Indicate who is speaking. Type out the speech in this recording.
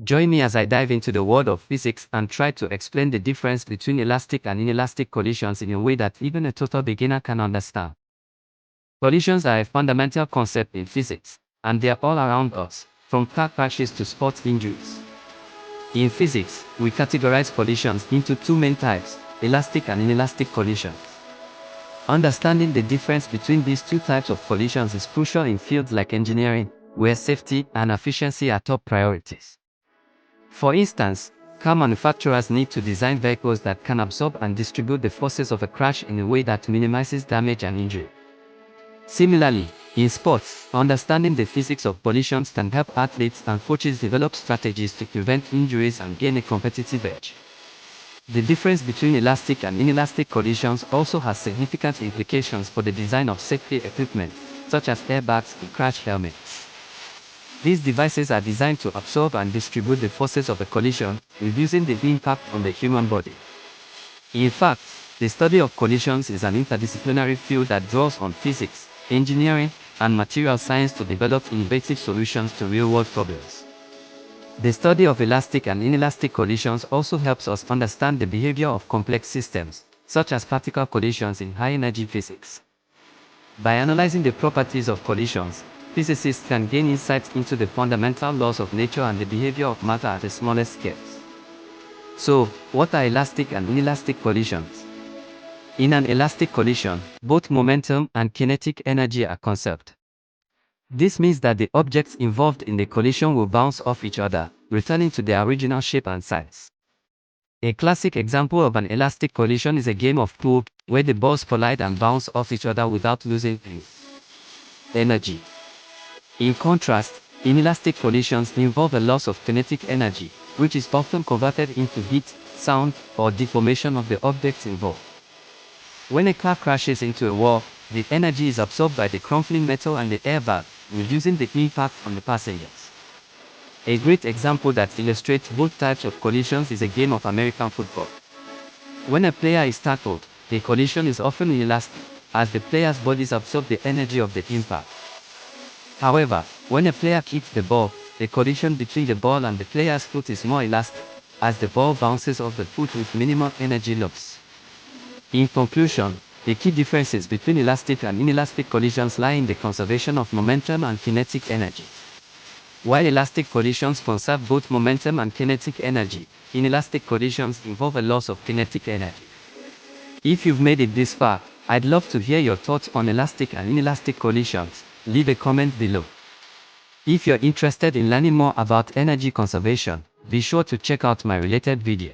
Speaker 1: Join me as I dive into the world of physics and try to explain the difference between elastic and inelastic collisions in a way that even a total beginner can understand. Collisions are a fundamental concept in physics, and they are all around us, from car crashes to sports injuries. In physics, we categorize collisions into two main types, elastic and inelastic collisions. Understanding the difference between these two types of collisions is crucial in fields like engineering, where safety and efficiency are top priorities. For instance, car manufacturers need to design vehicles that can absorb and distribute the forces of a crash in a way that minimizes damage and injury. Similarly, in sports, understanding the physics of collisions can help athletes and coaches develop strategies to prevent injuries and gain a competitive edge. The difference between elastic and inelastic collisions also has significant implications for the design of safety equipment, such as airbags and crash helmets. These devices are designed to absorb and distribute the forces of a collision, reducing the impact on the human body. In fact, the study of collisions is an interdisciplinary field that draws on physics, engineering, and material science to develop innovative solutions to real-world problems. The study of elastic and inelastic collisions also helps us understand the behavior of complex systems, such as particle collisions in high-energy physics. By analyzing the properties of collisions, physicists can gain insights into the fundamental laws of nature and the behavior of matter at the smallest scales. So, what are elastic and inelastic collisions? In an elastic collision, both momentum and kinetic energy are conserved. This means that the objects involved in the collision will bounce off each other, returning to their original shape and size. A classic example of an elastic collision is a game of pool, where the balls collide and bounce off each other without losing energy. In contrast, inelastic collisions involve a loss of kinetic energy, which is often converted into heat, sound, or deformation of the objects involved. When a car crashes into a wall, the energy is absorbed by the crumpling metal and the airbag, reducing the impact on the passengers. A great example that illustrates both types of collisions is a game of American football. When a player is tackled, the collision is often inelastic, as the player's bodies absorb the energy of the impact. However, when a player kicks the ball, the collision between the ball and the player's foot is more elastic, as the ball bounces off the foot with minimal energy loss. In conclusion, the key differences between elastic and inelastic collisions lie in the conservation of momentum and kinetic energy. While elastic collisions conserve both momentum and kinetic energy, inelastic collisions involve a loss of kinetic energy. If you've made it this far, I'd love to hear your thoughts on elastic and inelastic collisions. Leave a comment below. If you're interested in learning more about energy conservation, be sure to check out my related video.